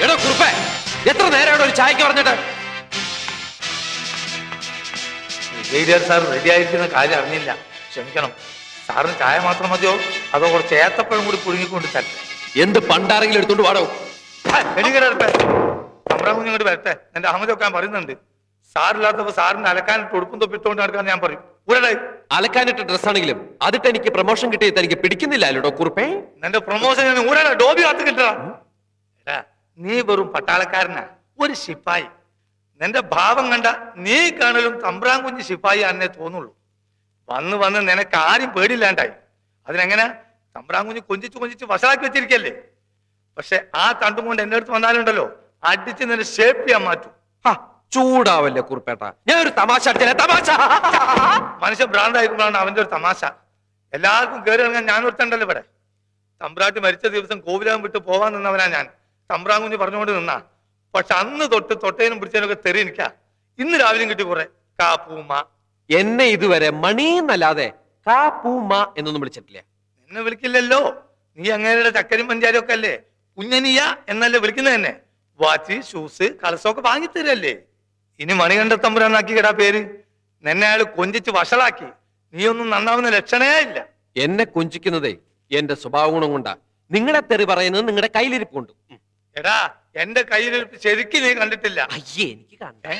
എടോ കുറുപ്പേ, എത്ര നേരം ഒരു ചായക്ക് പറഞ്ഞിട്ട്? സാർ റെഡി ആയിരിക്കുന്ന കാര്യം അറിഞ്ഞില്ല, ക്ഷമിക്കണം. സാറിന് ചായ മാത്രം മതിയോ അതോ കുറച്ച് ഏത്തപ്പഴം കൂടി പുഴുങ്ങിക്കൊണ്ട് തരട്ടെ? എന്ത് പണ്ടാരെങ്കിലും എടുത്തോണ്ട് പാടോ? എനിക്കട്ടെ തമ്പ്രാൻ കുഞ്ഞിങ്ങോട്ട് വരട്ടെ. എന്റെ അഹമ്മദൊക്കെ പറയുന്നുണ്ട്, സാറില്ലാത്തപ്പോ സാറിന് അലക്കാനിട്ട് ഉടുപ്പും തൊപ്പിട്ടുകൊണ്ട് നടക്കാൻ ഞാൻ പറയും. ഊരടേ അലക്കാനിട്ട ഡ്രസ്സാണെങ്കിലും അതിട്ട് എനിക്ക് പ്രൊമോഷൻ കിട്ടിയത് എനിക്ക് പിടിക്കുന്നില്ല അല്ലോടോ കുറുപ്പേ. എന്റെ പ്രൊമോഷൻ ഞാൻ ഊരട ഡോബി കാത്ത് കിട്ടടാ. നീ വെറും പട്ടാളക്കാരനാ, ഒരു ശിപ്പായി. നിന്റെ ഭാവം കണ്ട നീ കാണലും തമ്പ്രാൻ കുഞ്ഞ് ശിപ്പായി ആണെന്നേ തോന്നുള്ളൂ. വന്ന് വന്ന് നിനക്ക് ആരും പേടിയില്ലാണ്ടായി. അതിനെങ്ങനെ? തമ്പ്രാൻ കുഞ്ഞ് കൊഞ്ചിച്ച് വഷളാക്കി വെച്ചിരിക്കല്ലേ. പക്ഷെ ആ തണ്ടും കൊണ്ട് എന്റെ അടുത്ത് വന്നാലുണ്ടല്ലോ, അടിച്ച് നിന്നെ ഷേപ്പ് ചെയ്യാൻ മാറ്റും. ചൂടാവല്ലേ കുറുപ്പേട്ട, ഞാൻ ഒരു തമാശ തമാശ. മനുഷ്യൻ ഭ്രാന്തായിരിക്കുമ്പോഴാണ് അവന്റെ ഒരു തമാശ. എല്ലാവർക്കും കയറി ഇറങ്ങാൻ ഞാൻ ഒരുത്തണ്ടല്ലോ ഇവിടെ. തമ്പ്രാട്ടി മരിച്ച ദിവസം കോവിലകം വിട്ട് പോവാൻ നിന്നവനാ ഞാൻ. തമ്പ്രാൻ കുഞ്ഞ് പറഞ്ഞുകൊണ്ട് നിന്നാ. പക്ഷെ അന്ന് തൊട്ടേനും പിടിച്ചതിനൊക്കെ തെറി എനിക്കാ. ഇന്ന് രാവിലെയും കിട്ടി കുറെ കാപ്പൂമ്മ. എന്നെ ഇതുവരെ മണീന്നല്ലാതെ കാപ്പൂമ്മ എന്നൊന്നും വിളിച്ചിട്ടില്ല. എന്നെ വിളിക്കില്ലല്ലോ. നീ അങ്ങേരുടെ ചക്കരും പഞ്ചാരും ഒക്കെ അല്ലേ, കുഞ്ഞനിയ എന്നല്ലേ വിളിക്കുന്നത് തന്നെ. വാച്ച്, ഷൂസ്, കളസമൊക്കെ വാങ്ങിത്തരല്ലേ. ഇനി മണികണ്ഠ തമ്പുരാനാക്കി കേടാ പേര്. നിന്നെ അയാൾ കൊഞ്ചിച്ച് വഷളാക്കി. നീ ഒന്നും നന്നാവുന്ന ലക്ഷണേ ഇല്ല. എന്നെ കൊഞ്ചിക്കുന്നതേ എന്റെ സ്വഭാവ ഗുണം കൊണ്ടാ. നിങ്ങളെ തെറി പറയുന്നത് നിങ്ങളുടെ കയ്യിലിരിപ്പ് കൊണ്ട്. എടാ, എന്റെ കയ്യിലിരിപ്പ് ശരിക്കും നീ കണ്ടിട്ടില്ല. അയ്യേ, എനിക്ക് കണ്ടേ.